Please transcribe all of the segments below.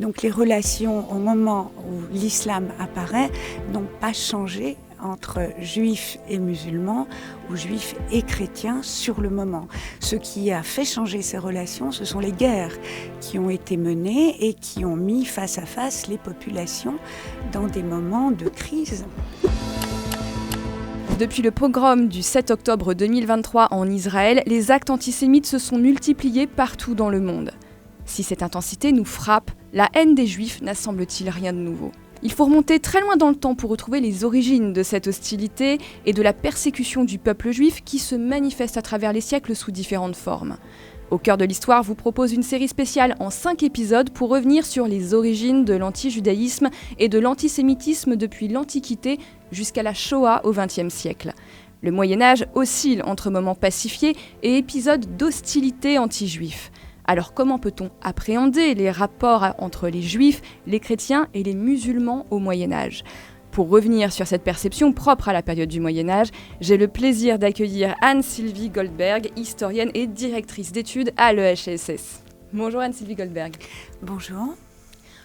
Donc les relations au moment où l'islam apparaît n'ont pas changé entre juifs et musulmans ou juifs et chrétiens sur le moment. Ce qui a fait changer ces relations, ce sont les guerres qui ont été menées et qui ont mis face à face les populations dans des moments de crise. Depuis le pogrom du 7 octobre 2023 en Israël, les actes antisémites se sont multipliés partout dans le monde. Si cette intensité nous frappe, la haine des Juifs n'a semble-t-il rien de nouveau. Il faut remonter très loin dans le temps pour retrouver les origines de cette hostilité et de la persécution du peuple juif qui se manifeste à travers les siècles sous différentes formes. Au cœur de l'histoire vous propose une série spéciale en 5 épisodes pour revenir sur les origines de l'antijudaïsme et de l'antisémitisme depuis l'Antiquité jusqu'à la Shoah au XXe siècle. Le Moyen-Âge oscille entre moments pacifiés et épisodes d'hostilité anti-juifs. Alors comment peut-on appréhender les rapports entre les juifs, les chrétiens et les musulmans au Moyen-Âge ? Pour revenir sur cette perception propre à la période du Moyen-Âge, j'ai le plaisir d'accueillir Anne-Sylvie Goldberg, historienne et directrice d'études à l'EHSS. Bonjour Anne-Sylvie Goldberg. Bonjour.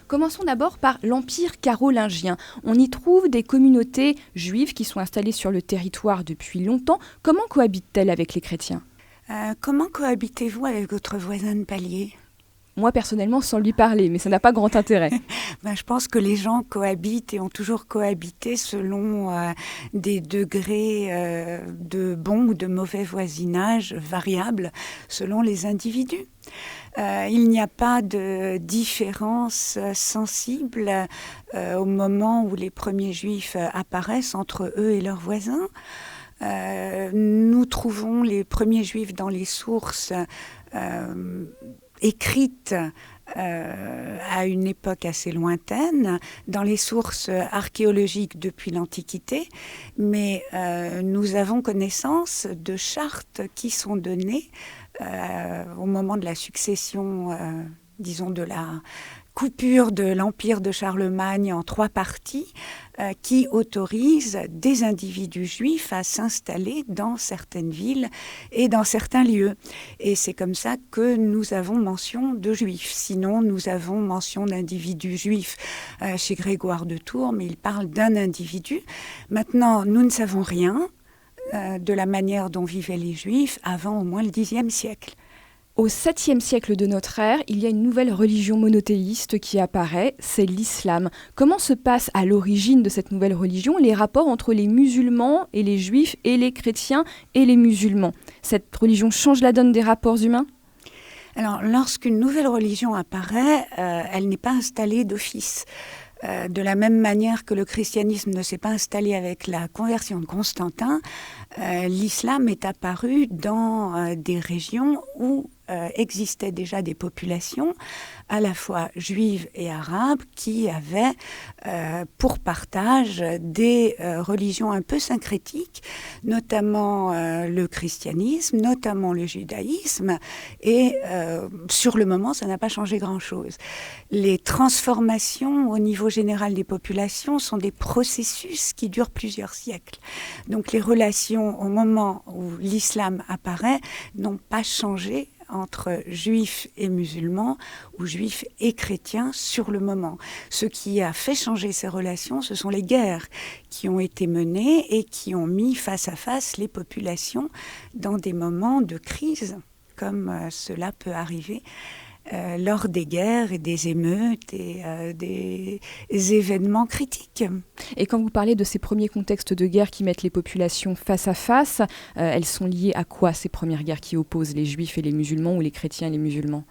Commençons d'abord par l'Empire carolingien. On y trouve des communautés juives qui sont installées sur le territoire depuis longtemps. Comment cohabitent-elles avec les chrétiens ? Comment cohabitez-vous avec votre voisin de palier ? Moi, personnellement, sans lui parler, mais ça n'a pas grand intérêt. Je pense que les gens cohabitent et ont toujours cohabité selon des degrés de bon ou de mauvais voisinage variables selon les individus. Il n'y a pas de différence sensible au moment où les premiers juifs apparaissent entre eux et leurs voisins. Nous trouvons les premiers juifs dans les sources écrites à une époque assez lointaine, dans les sources archéologiques depuis l'Antiquité, mais nous avons connaissance de chartes qui sont données au moment de la succession, disons de la coupure de l'Empire de Charlemagne en 3 parties, qui autorise des individus juifs à s'installer dans certaines villes et dans certains lieux. Et c'est comme ça que nous avons mention de juifs. Sinon, nous avons mention d'individus juifs chez Grégoire de Tours, mais il parle d'un individu. Maintenant, nous ne savons rien de la manière dont vivaient les juifs avant au moins le Xe siècle. Au 7e siècle de notre ère, il y a une nouvelle religion monothéiste qui apparaît, c'est l'islam. Comment se passent à l'origine de cette nouvelle religion les rapports entre les musulmans et les juifs et les chrétiens et les musulmans ? Cette religion change la donne des rapports humains ? Alors, lorsqu'une nouvelle religion apparaît, elle n'est pas installée d'office. De la même manière que le christianisme ne s'est pas installé avec la conversion de Constantin, l'islam est apparu dans des régions où existaient déjà des populations, à la fois juives et arabes, qui avaient pour partage des religions un peu syncrétiques, notamment le christianisme, notamment le judaïsme, et sur le moment, ça n'a pas changé grand-chose. Les transformations au niveau général des populations sont des processus qui durent plusieurs siècles. Donc les relations au moment où l'islam apparaît n'ont pas changé entre juifs et musulmans ou juifs et chrétiens sur le moment. Ce qui a fait changer ces relations, ce sont les guerres qui ont été menées et qui ont mis face à face les populations dans des moments de crise, comme cela peut arriver lors des guerres et des émeutes et des événements critiques. Et quand vous parlez de ces premiers contextes de guerre qui mettent les populations face à face, elles sont liées à quoi, ces premières guerres qui opposent les juifs et les musulmans ou les chrétiens et les musulmans ?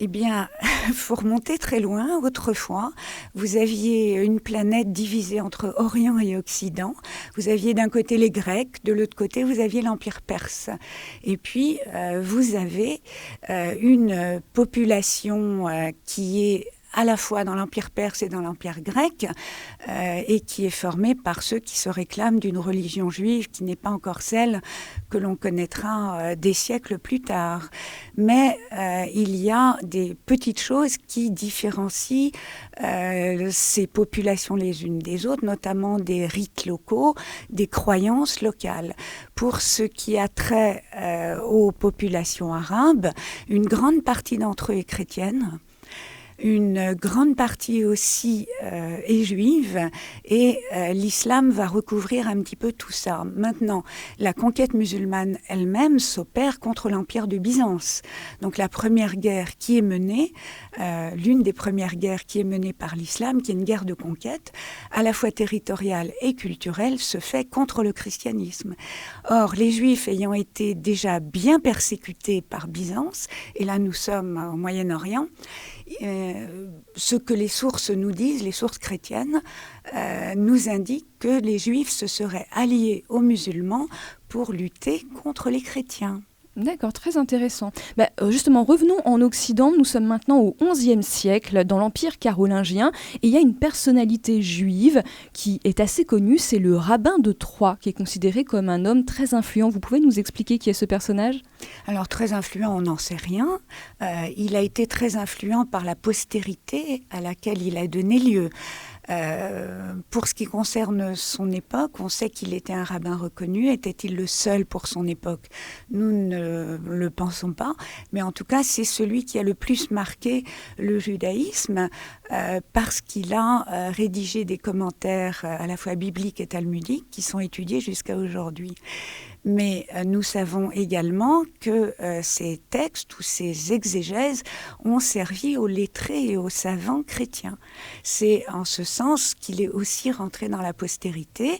Eh bien, il faut remonter très loin. Autrefois, vous aviez une planète divisée entre Orient et Occident. Vous aviez d'un côté les Grecs, de l'autre côté, vous aviez l'Empire perse. Et puis, vous avez une population qui est à la fois dans l'Empire perse et dans l'Empire grec, et qui est formée par ceux qui se réclament d'une religion juive qui n'est pas encore celle que l'on connaîtra des siècles plus tard. Mais il y a des petites choses qui différencient ces populations les unes des autres, notamment des rites locaux, des croyances locales. Pour ce qui a trait aux populations arabes, une grande partie d'entre eux est chrétienne. Une grande partie aussi est juive et l'islam va recouvrir un petit peu tout ça. Maintenant, la conquête musulmane elle-même s'opère contre l'Empire de Byzance. Donc la première guerre qui est menée, l'une des premières guerres qui est menée par l'islam, qui est une guerre de conquête, à la fois territoriale et culturelle, se fait contre le christianisme. Or, les Juifs ayant été déjà bien persécutés par Byzance, et là nous sommes au Moyen-Orient, ce que les sources nous disent, les sources chrétiennes, nous indiquent que les Juifs se seraient alliés aux musulmans pour lutter contre les chrétiens. D'accord, très intéressant. Justement, revenons en Occident. Nous sommes maintenant au XIe siècle, dans l'Empire carolingien, et il y a une personnalité juive qui est assez connue, c'est le rabbin de Troyes, qui est considéré comme un homme très influent. Vous pouvez nous expliquer qui est ce personnage ? Alors, très influent, on n'en sait rien. Il a été très influent par la postérité à laquelle il a donné lieu. Pour ce qui concerne son époque, on sait qu'il était un rabbin reconnu. Était-il le seul pour son époque ? Nous ne le pensons pas, mais en tout cas, c'est celui qui a le plus marqué le judaïsme parce qu'il a rédigé des commentaires à la fois bibliques et talmudiques qui sont étudiés jusqu'à aujourd'hui. Mais nous savons également que ces textes ou ces exégèses ont servi aux lettrés et aux savants chrétiens. C'est en ce sens qu'il est aussi rentré dans la postérité.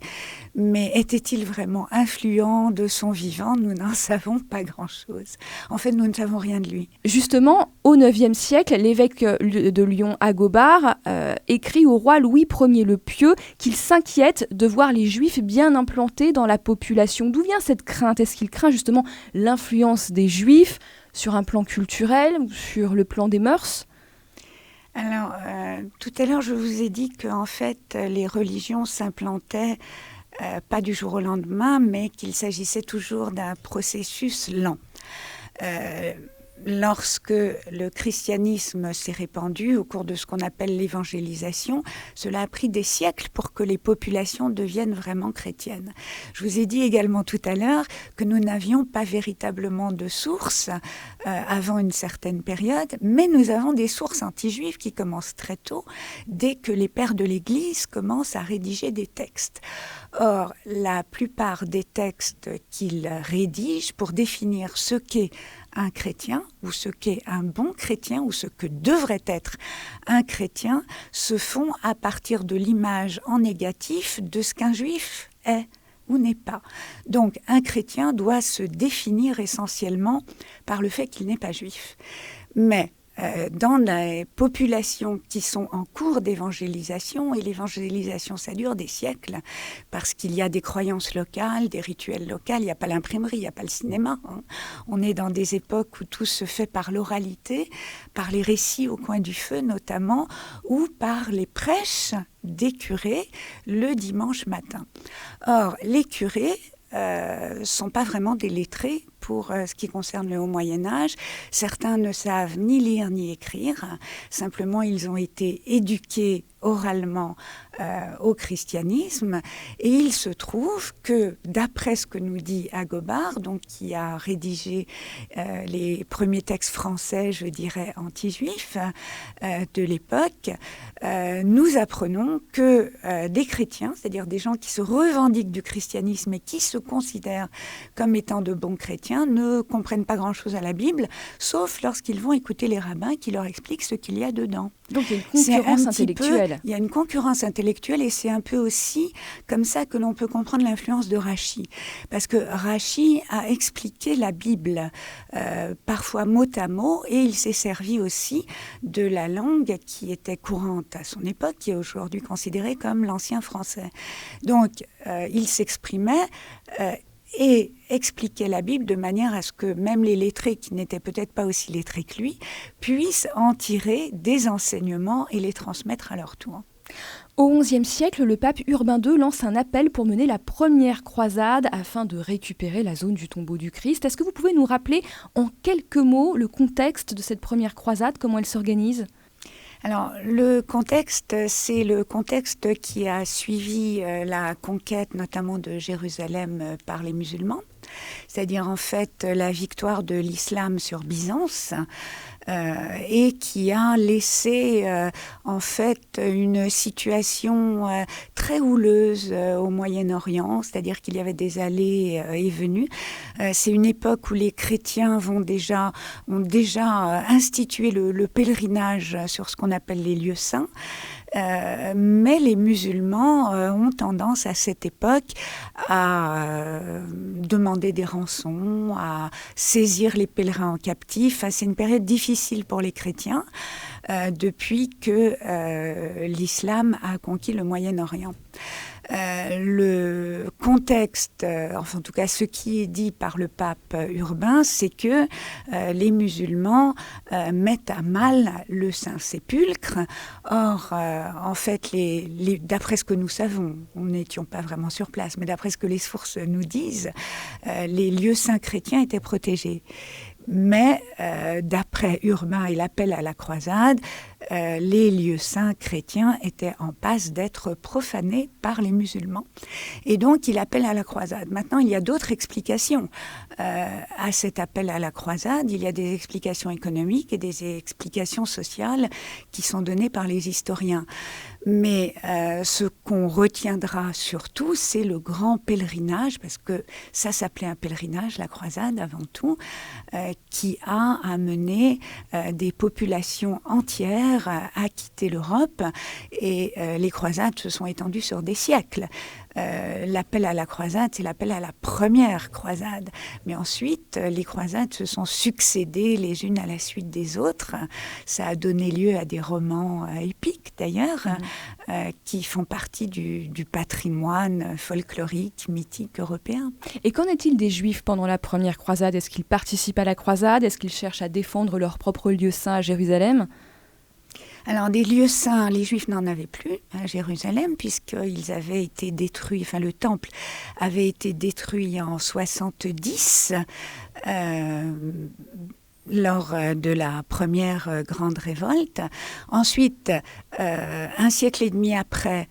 Mais était-il vraiment influent de son vivant ? Nous n'en savons pas grand-chose. En fait, nous ne savons rien de lui. Justement, au IXe siècle, l'évêque de Lyon, Agobard, écrit au roi Louis Ier le Pieux qu'il s'inquiète de voir les Juifs bien implantés dans la population. D'où vient cette crainte ? Est-ce qu'il craint justement l'influence des Juifs sur un plan culturel ou sur le plan des mœurs ? Alors, tout à l'heure, je vous ai dit qu'en fait, les religions s'implantaient pas du jour au lendemain, mais qu'il s'agissait toujours d'un processus lent. Lorsque le christianisme s'est répandu au cours de ce qu'on appelle l'évangélisation, cela a pris des siècles pour que les populations deviennent vraiment chrétiennes. Je vous ai dit également tout à l'heure que nous n'avions pas véritablement de sources avant une certaine période, mais nous avons des sources anti-juives qui commencent très tôt, dès que les pères de l'Église commencent à rédiger des textes. Or, la plupart des textes qu'ils rédigent pour définir ce qu'est un chrétien ou ce qu'est un bon chrétien ou ce que devrait être un chrétien se font à partir de l'image en négatif de ce qu'un juif est ou n'est pas. Donc un chrétien doit se définir essentiellement par le fait qu'il n'est pas juif. Mais dans les populations qui sont en cours d'évangélisation, et l'évangélisation ça dure des siècles, parce qu'il y a des croyances locales, des rituels locaux, il n'y a pas l'imprimerie, il n'y a pas le cinéma. On est dans des époques où tout se fait par l'oralité, par les récits au coin du feu notamment, ou par les prêches des curés le dimanche matin. Or, les curés sont pas vraiment des lettrés pour ce qui concerne le Haut Moyen-Âge. Certains ne savent ni lire ni écrire. Simplement, ils ont été éduqués oralement au christianisme. Et il se trouve que, d'après ce que nous dit Agobard, donc qui a rédigé les premiers textes français, je dirais, anti-juifs de l'époque, nous apprenons que des chrétiens, c'est-à-dire des gens qui se revendiquent du christianisme et qui se considèrent comme étant de bons chrétiens, ne comprennent pas grand-chose à la Bible, sauf lorsqu'ils vont écouter les rabbins qui leur expliquent ce qu'il y a dedans. Donc il y a une concurrence intellectuelle. Il y a une concurrence intellectuelle et c'est un peu aussi comme ça que l'on peut comprendre l'influence de Rachi. Parce que Rachi a expliqué la Bible parfois mot à mot et il s'est servi aussi de la langue qui était courante à son époque, qui est aujourd'hui considérée comme l'ancien français. Donc il s'exprimait et expliquait la Bible de manière à ce que même les lettrés, qui n'étaient peut-être pas aussi lettrés que lui, puissent en tirer des enseignements et les transmettre à leur tour. Au XIe siècle, le pape Urbain II lance un appel pour mener la première croisade afin de récupérer la zone du tombeau du Christ. Est-ce que vous pouvez nous rappeler en quelques mots le contexte de cette première croisade, comment elle s'organise ? Alors, le contexte, c'est le contexte qui a suivi la conquête notamment de Jérusalem par les musulmans, c'est-à-dire en fait la victoire de l'islam sur Byzance. et qui a laissé en fait une situation très houleuse au Moyen-Orient, c'est-à-dire qu'il y avait des allées et venues. C'est une époque où les chrétiens ont déjà institué le pèlerinage sur ce qu'on appelle les lieux saints. Mais les musulmans ont tendance à cette époque à demander des rançons, à saisir les pèlerins en captif. C'est une période difficile pour les chrétiens depuis que l'islam a conquis le Moyen-Orient. Le contexte, enfin en tout cas ce qui est dit par le pape Urbain, c'est que les musulmans mettent à mal le Saint-Sépulcre. Or, en fait, d'après ce que nous savons, nous n'étions pas vraiment sur place, mais d'après ce que les sources nous disent, les lieux saints chrétiens étaient protégés. Mais d'après Urbain et l'appel à la croisade, les lieux saints chrétiens étaient en passe d'être profanés par les musulmans. Et donc, il appelle à la croisade. Maintenant, il y a d'autres explications à cet appel à la croisade. Il y a des explications économiques et des explications sociales qui sont données par les historiens. Mais ce qu'on retiendra surtout, c'est le grand pèlerinage, parce que ça s'appelait un pèlerinage, la croisade avant tout, qui a amené des populations entières à quitter l'Europe. Et les croisades se sont étendues sur des siècles. L'appel à la croisade, c'est l'appel à la première croisade. Mais ensuite, les croisades se sont succédées les unes à la suite des autres. Ça a donné lieu à des romans épiques, d'ailleurs, qui font partie du patrimoine folklorique, mythique européen. Et qu'en est-il des Juifs pendant la première croisade? Est-ce qu'ils participent à la croisade? Est-ce qu'ils cherchent à défendre leur propre lieu saint à Jérusalem? Alors, des lieux saints, les Juifs n'en avaient plus à Jérusalem, puisqu'ils avaient été détruits, enfin le temple avait été détruit en 70, lors de la première grande révolte. Ensuite, un siècle et demi après,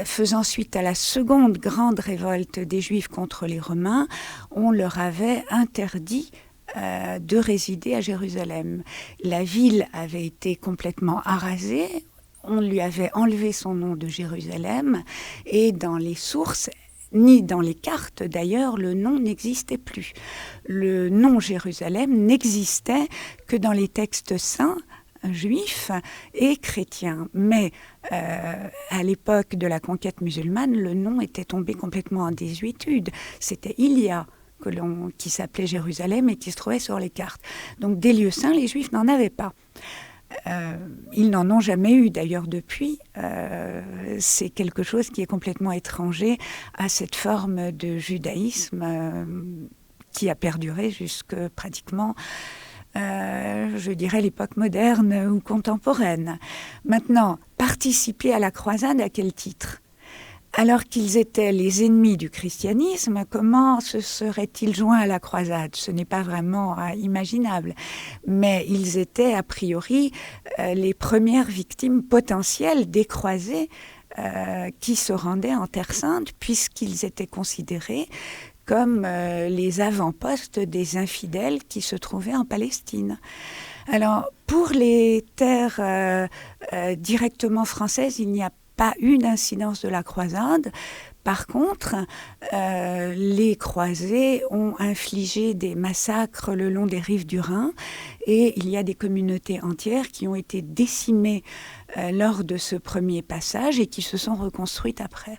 faisant suite à la seconde grande révolte des Juifs contre les Romains, on leur avait interdit de résider à Jérusalem. La ville avait été complètement arasée, on lui avait enlevé son nom de Jérusalem, et dans les sources, ni dans les cartes d'ailleurs, le nom n'existait plus. Le nom Jérusalem n'existait que dans les textes saints juifs et chrétiens. Mais à l'époque de la conquête musulmane, le nom était tombé complètement en désuétude. C'était Ilia, qui s'appelait Jérusalem et qui se trouvait sur les cartes. Donc des lieux saints, les Juifs n'en avaient pas. Ils n'en ont jamais eu d'ailleurs depuis. C'est quelque chose qui est complètement étranger à cette forme de judaïsme qui a perduré jusque pratiquement, je dirais, l'époque moderne ou contemporaine. Maintenant, participer à la croisade, à quel titre ? Alors qu'ils étaient les ennemis du christianisme, comment se seraient-ils joints à la croisade? Ce n'est pas vraiment imaginable. Mais ils étaient a priori les premières victimes potentielles des croisés qui se rendaient en Terre Sainte, puisqu'ils étaient considérés comme les avant-postes des infidèles qui se trouvaient en Palestine. Alors, pour les terres directement françaises, il n'y a pas eu d'incidence de la croisade. Par contre, les croisés ont infligé des massacres le long des rives du Rhin et il y a des communautés entières qui ont été décimées lors de ce premier passage et qui se sont reconstruites après.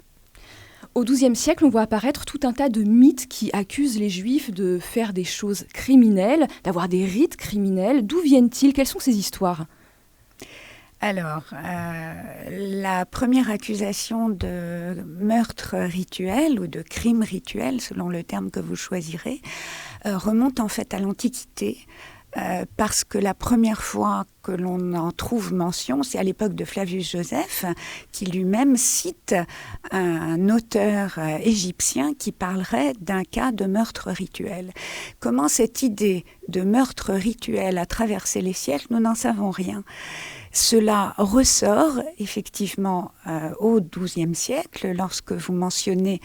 Au XIIe siècle, on voit apparaître tout un tas de mythes qui accusent les Juifs de faire des choses criminelles, d'avoir des rites criminels. D'où viennent-ils? Quelles sont ces histoires ? Alors, la première accusation de meurtre rituel ou de crime rituel, selon le terme que vous choisirez, remonte en fait à l'Antiquité, parce que la première fois que l'on en trouve mention, c'est à l'époque de Flavius Joseph, qui lui-même cite un auteur égyptien qui parlerait d'un cas de meurtre rituel. Comment cette idée de meurtre rituel a traversé les siècles, nous n'en savons rien. Cela ressort effectivement au XIIe siècle, lorsque vous mentionnez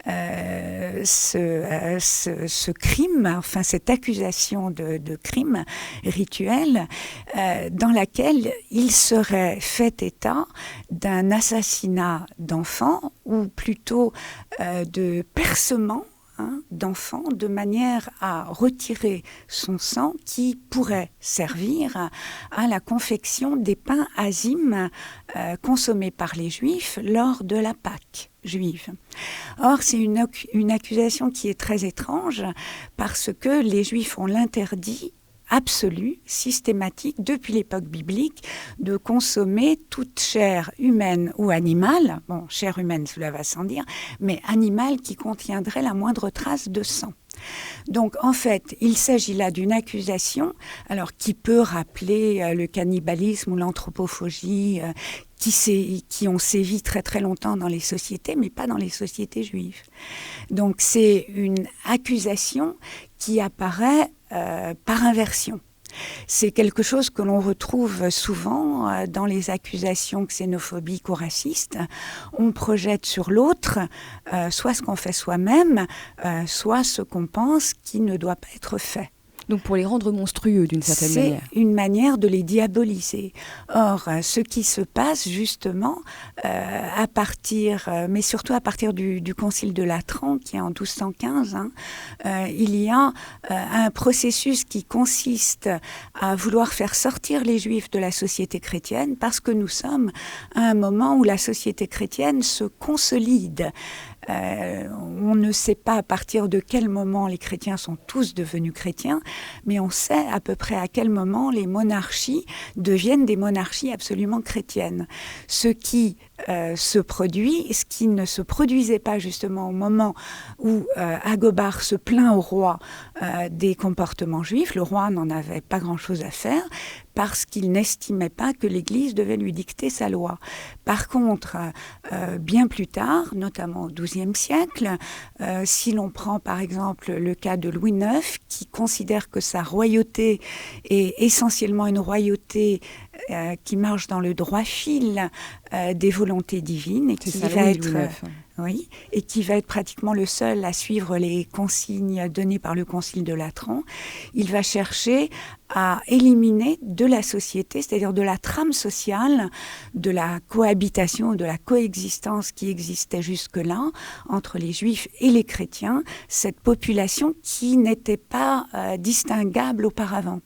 ce crime, enfin cette accusation de crime rituel, dans laquelle il serait fait état d'un assassinat d'enfants, ou plutôt de percement d'enfants, de manière à retirer son sang qui pourrait servir à la confection des pains azimes consommés par les Juifs lors de la Pâque juive. Or, c'est une accusation qui est très étrange, parce que les Juifs ont l'interdit absolu, systématique, depuis l'époque biblique, de consommer toute chair humaine ou animale, bon, chair humaine, cela va sans dire, mais animale qui contiendrait la moindre trace de sang. Donc, en fait, il s'agit là d'une accusation, alors qui peut rappeler le cannibalisme ou l'anthropophagie, qui ont sévi très très longtemps dans les sociétés, mais pas dans les sociétés juives. Donc, c'est une accusation qui apparaît par inversion. C'est quelque chose que l'on retrouve souvent dans les accusations xénophobiques ou racistes. On projette sur l'autre soit ce qu'on fait soi-même, soit ce qu'on pense qui ne doit pas être fait. Donc pour les rendre monstrueux d'une certaine manière. C'est une manière de les diaboliser. Or, ce qui se passe justement à partir, mais surtout à partir du Concile de Latran, qui est en 1215, il y a un processus qui consiste à vouloir faire sortir les Juifs de la société chrétienne, parce que nous sommes à un moment où la société chrétienne se consolide. On ne sait pas à partir de quel moment les chrétiens sont tous devenus chrétiens, mais on sait à peu près à quel moment les monarchies deviennent des monarchies absolument chrétiennes. Ce qui se produit, ce qui ne se produisait pas justement au moment où Agobard se plaint au roi des comportements juifs. Le roi n'en avait pas grand-chose à faire, parce qu'il n'estimait pas que l'Église devait lui dicter sa loi. Par contre, bien plus tard, notamment au XIIe siècle, si l'on prend par exemple le cas de Louis IX, qui considère que sa royauté est essentiellement une royauté qui marche dans le droit fil des volontés divines, et qui va être... Oui, et qui va être pratiquement le seul à suivre les consignes données par le Concile de Latran. Il va chercher à éliminer de la société, c'est-à-dire de la trame sociale, de la cohabitation, de la coexistence qui existait jusque-là entre les Juifs et les chrétiens, cette population qui n'était pas distinguable auparavant.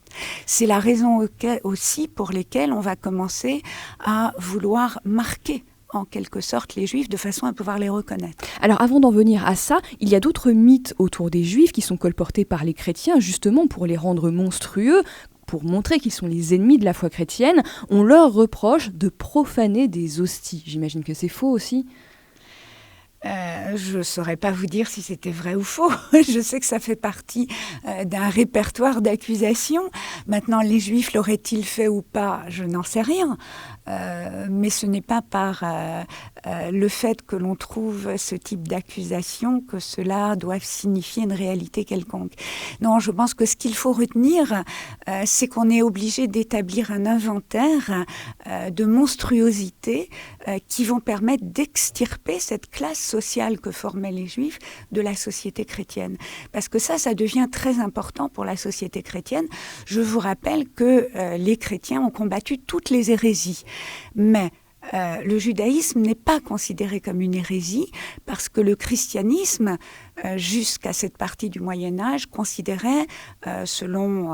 C'est la raison aussi pour laquelle on va commencer à vouloir marquer en quelque sorte les Juifs de façon à pouvoir les reconnaître. Alors avant d'en venir à ça, il y a d'autres mythes autour des Juifs qui sont colportés par les chrétiens justement pour les rendre monstrueux, pour montrer qu'ils sont les ennemis de la foi chrétienne. On leur reproche de profaner des hosties. J'imagine que c'est faux aussi. Je ne saurais pas vous dire si c'était vrai ou faux. Je sais que ça fait partie d'un répertoire d'accusations. Maintenant, les Juifs l'auraient-ils fait ou pas, je n'en sais rien. Mais ce n'est pas par le fait que l'on trouve ce type d'accusation que cela doit signifier une réalité quelconque. Non, je pense que ce qu'il faut retenir, c'est qu'on est obligé d'établir un inventaire de monstruosités qui vont permettre d'extirper cette classe sociale que formaient les Juifs de la société chrétienne. Parce que ça devient très important pour la société chrétienne. Je vous rappelle que les chrétiens ont combattu toutes les hérésies. Mais le judaïsme n'est pas considéré comme une hérésie, parce que le christianisme, jusqu'à cette partie du Moyen-Âge, considérait, selon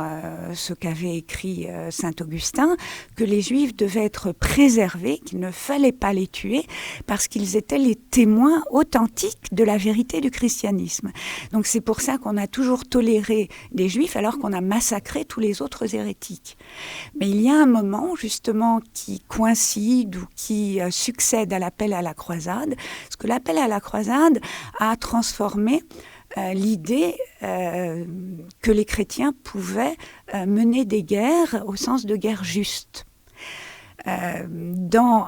ce qu'avait écrit saint Augustin, que les Juifs devaient être préservés, qu'il ne fallait pas les tuer, parce qu'ils étaient les témoins authentiques de la vérité du christianisme. Donc c'est pour ça qu'on a toujours toléré les Juifs, alors qu'on a massacré tous les autres hérétiques. Mais il y a un moment, justement, qui coïncide ou qui succède à l'appel à la croisade, parce que l'appel à la croisade a transformé l'idée que les chrétiens pouvaient mener des guerres au sens de guerre juste. Dans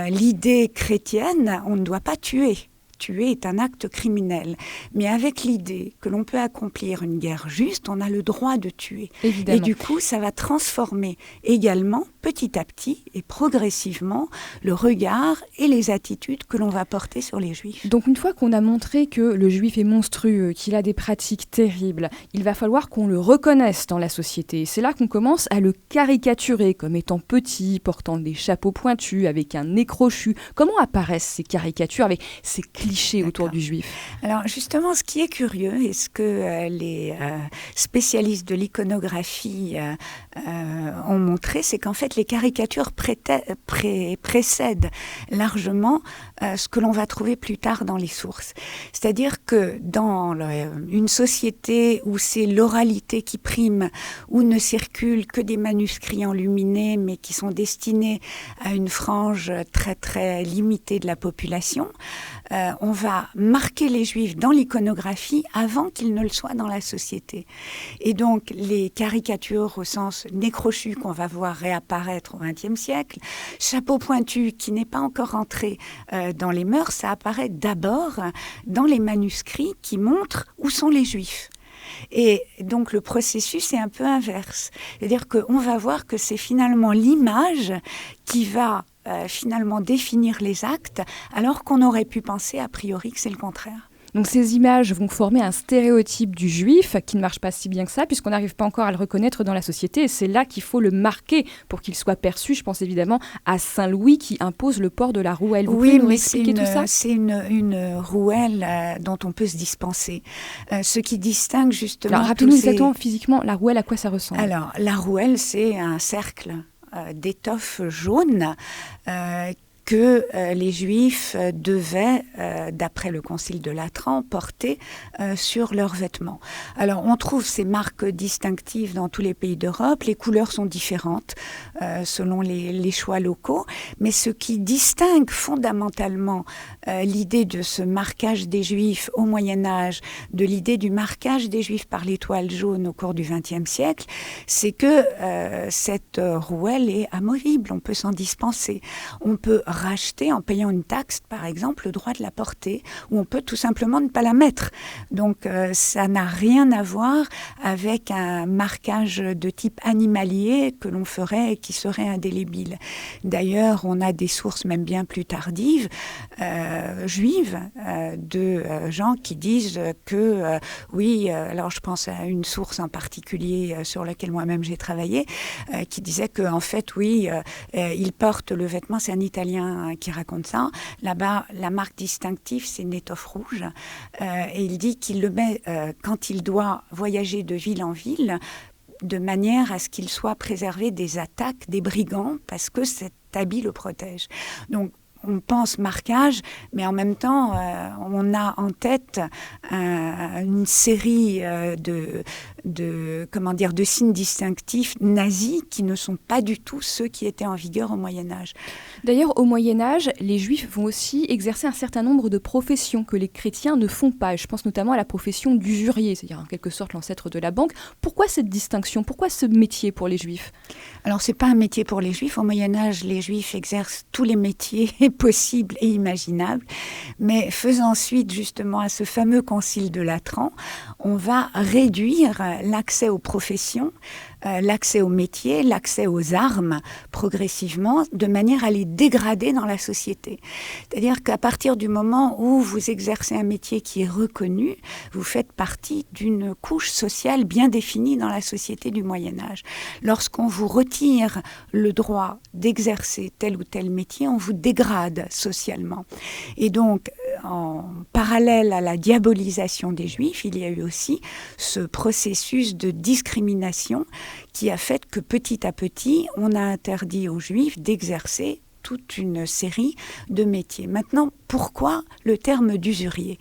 l'idée chrétienne, on ne doit pas tuer. tuer est un acte criminel. Mais avec l'idée que l'on peut accomplir une guerre juste, on a le droit de tuer. Évidemment. Et du coup, ça va transformer également, petit à petit et progressivement, le regard et les attitudes que l'on va porter sur les Juifs. Donc une fois qu'on a montré que le Juif est monstrueux, qu'il a des pratiques terribles, il va falloir qu'on le reconnaisse dans la société. C'est là qu'on commence à le caricaturer comme étant petit, portant des chapeaux pointus, avec un nez crochu. Comment apparaissent ces caricatures avec ces clichés autour du Juif ? Alors justement, ce qui est curieux et ce que les spécialistes de l'iconographie ont montré, c'est qu'en fait les caricatures précèdent largement ce que l'on va trouver plus tard dans les sources. C'est-à-dire que dans une société où c'est l'oralité qui prime, où ne circulent que des manuscrits enluminés, mais qui sont destinés à une frange très très limitée de la population, on va marquer les Juifs dans l'iconographie avant qu'ils ne le soient dans la société. Et donc les caricatures au sens nez crochu qu'on va voir réapparaître au XXe siècle, chapeau pointu qui n'est pas encore entré dans les mœurs, ça apparaît d'abord dans les manuscrits qui montrent où sont les Juifs. Et donc le processus est un peu inverse. C'est-à-dire qu'on va voir que c'est finalement l'image qui va finalement définir les actes, alors qu'on aurait pu penser a priori que c'est le contraire. Donc ces images vont former un stéréotype du Juif qui ne marche pas si bien que ça, puisqu'on n'arrive pas encore à le reconnaître dans la société. Et c'est là qu'il faut le marquer pour qu'il soit perçu. Je pense évidemment à Saint Louis qui impose le port de la rouelle. Vous pouvez nous expliquer tout ça ? C'est une rouelle dont on peut se dispenser. Ce qui distingue justement... Alors rappelez-nous exactement physiquement la rouelle, à quoi ça ressemble. Alors la rouelle, c'est un cercle d'étoffe jaune que les Juifs devaient, d'après le Concile de Latran, porter sur leurs vêtements. Alors, on trouve ces marques distinctives dans tous les pays d'Europe. Les couleurs sont différentes selon les choix locaux. Mais ce qui distingue fondamentalement l'idée de ce marquage des Juifs au Moyen-Âge, de l'idée du marquage des Juifs par l'étoile jaune au cours du XXe siècle, c'est que cette rouelle est amovible. On peut s'en dispenser. On peut racheter en payant une taxe, par exemple, le droit de la porter, ou on peut tout simplement ne pas la mettre. Donc ça n'a rien à voir avec un marquage de type animalier que l'on ferait et qui serait indélébile. D'ailleurs, on a des sources même bien plus tardives, juives, de gens qui disent que, oui, alors je pense à une source en particulier sur laquelle moi-même j'ai travaillé, qui disait que en fait, oui, il porte le vêtement, c'est un Italien qui raconte ça. Là-bas, la marque distinctive, c'est une étoffe rouge. Et il dit qu'il le met quand il doit voyager de ville en ville, de manière à ce qu'il soit préservé des attaques des brigands, parce que cet habit le protège. Donc, on pense marquage, mais en même temps, on a en tête une série de signes distinctifs nazis qui ne sont pas du tout ceux qui étaient en vigueur au Moyen-Âge. D'ailleurs, au Moyen-Âge, les Juifs vont aussi exercer un certain nombre de professions que les chrétiens ne font pas. Je pense notamment à la profession d'usurier, c'est-à-dire en quelque sorte l'ancêtre de la banque. Pourquoi cette distinction ? Pourquoi ce métier pour les Juifs ? Alors, ce n'est pas un métier pour les Juifs. Au Moyen-Âge, les Juifs exercent tous les métiers possibles et imaginables. Mais faisant suite justement à ce fameux concile de Latran, on va réduire l'accès aux professions, l'accès aux métiers, l'accès aux armes progressivement, de manière à les dégrader dans la société. C'est-à-dire qu'à partir du moment où vous exercez un métier qui est reconnu, vous faites partie d'une couche sociale bien définie dans la société du Moyen-Âge. Lorsqu'on vous retire le droit d'exercer tel ou tel métier, on vous dégrade socialement. Et donc, en parallèle à la diabolisation des Juifs, il y a eu aussi ce processus de discrimination qui a fait que petit à petit, on a interdit aux Juifs d'exercer toute une série de métiers. Maintenant, pourquoi le terme d'usurier ?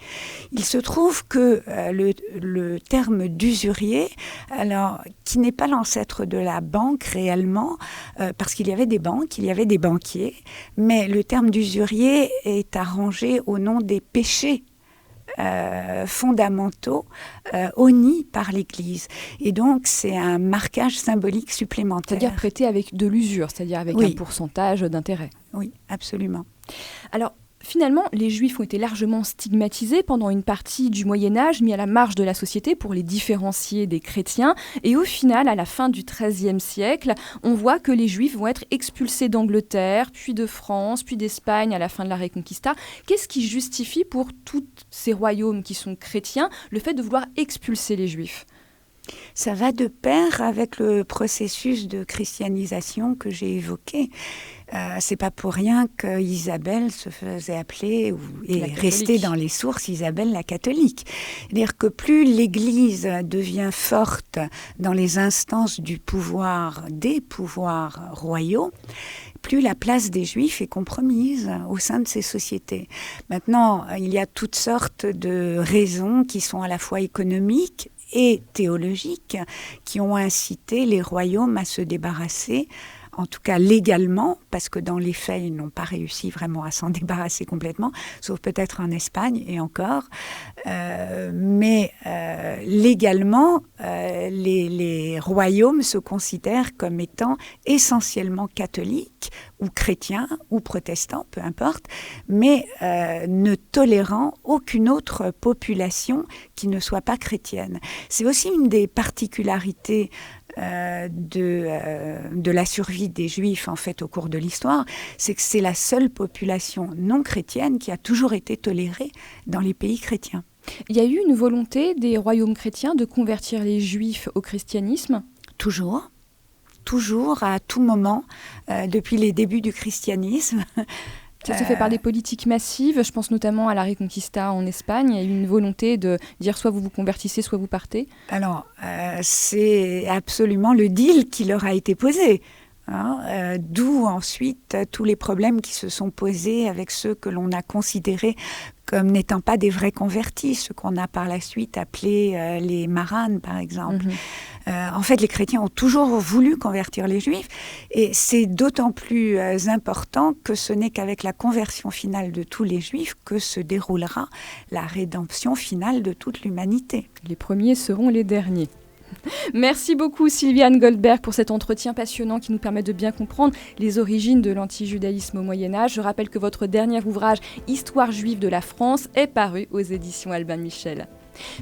Il se trouve que le terme d'usurier, alors, qui n'est pas l'ancêtre de la banque réellement, parce qu'il y avait des banques, il y avait des banquiers, mais le terme d'usurier est arrangé au nom des péchés fondamentaux honnis par l'Église. Et donc, c'est un marquage symbolique supplémentaire. C'est-à-dire prêté avec de l'usure, c'est-à-dire avec un pourcentage d'intérêt. Oui, absolument. Alors, Finalement, les Juifs ont été largement stigmatisés pendant une partie du Moyen-Âge, mis à la marge de la société pour les différencier des chrétiens. Et au final, à la fin du XIIIe siècle, on voit que les Juifs vont être expulsés d'Angleterre, puis de France, puis d'Espagne à la fin de la Reconquista. Qu'est-ce qui justifie pour tous ces royaumes qui sont chrétiens le fait de vouloir expulser les Juifs ? Ça va de pair avec le processus de christianisation que j'ai évoqué. C'est pas pour rien qu'Isabelle se faisait appeler et rester dans les sources Isabelle la catholique. C'est-à-dire que plus l'Église devient forte dans les instances du pouvoir, des pouvoirs royaux, plus la place des Juifs est compromise au sein de ces sociétés. Maintenant, il y a toutes sortes de raisons qui sont à la fois économiques et théologiques qui ont incité les royaumes à se débarrasser, en tout cas légalement, parce que dans les faits, ils n'ont pas réussi vraiment à s'en débarrasser complètement, sauf peut-être en Espagne et encore. Mais légalement, les royaumes se considèrent comme étant essentiellement catholiques ou chrétiens ou protestants, peu importe, mais ne tolérant aucune autre population qui ne soit pas chrétienne. C'est aussi une des particularités de la survie des Juifs en fait au cours de l'histoire, c'est que c'est la seule population non chrétienne qui a toujours été tolérée dans les pays chrétiens. Il y a eu une volonté des royaumes chrétiens de convertir les Juifs au christianisme ? Toujours, à tout moment, depuis les débuts du christianisme. Ça se fait par des politiques massives, je pense notamment à la Reconquista en Espagne. Il y a eu une volonté de dire soit vous vous convertissez, soit vous partez. Alors, c'est absolument le deal qui leur a été posé. D'où ensuite tous les problèmes qui se sont posés avec ceux que l'on a considérés comme n'étant pas des vrais convertis, ceux qu'on a par la suite appelés les maranes, par exemple. En fait, les chrétiens ont toujours voulu convertir les Juifs, et c'est d'autant plus important que ce n'est qu'avec la conversion finale de tous les Juifs que se déroulera la rédemption finale de toute l'humanité. Les premiers seront les derniers. Merci beaucoup Sylviane Goldberg pour cet entretien passionnant qui nous permet de bien comprendre les origines de l'antijudaïsme au Moyen-Âge. Je rappelle que votre dernier ouvrage, Histoire juive de la France, est paru aux éditions Albin Michel.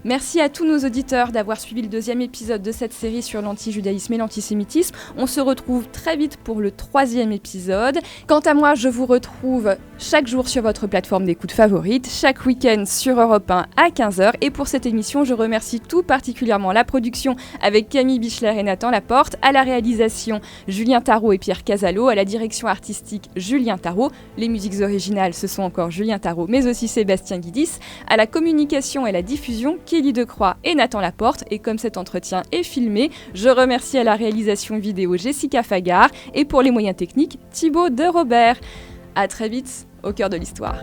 Merci à tous nos auditeurs d'avoir suivi le 2e épisode de cette série sur l'antijudaïsme et l'antisémitisme. On se retrouve très vite pour le 3e épisode. Quant à moi, je vous retrouve chaque jour sur votre plateforme d'écoute favorite, chaque week-end sur Europe 1 à 15h. Et pour cette émission, je remercie tout particulièrement la production avec Camille Bichler et Nathan Laporte, à la réalisation Julien Tarot et Pierre Casalo, à la direction artistique Julien Tarot. Les musiques originales, ce sont encore Julien Tarot, mais aussi Sébastien Guidis. À la communication et la diffusion, Kelly Decroix et Nathan Laporte. Et comme cet entretien est filmé, je remercie à la réalisation vidéo Jessica Fagard et pour les moyens techniques Thibaut de Robert. À très vite au cœur de l'histoire.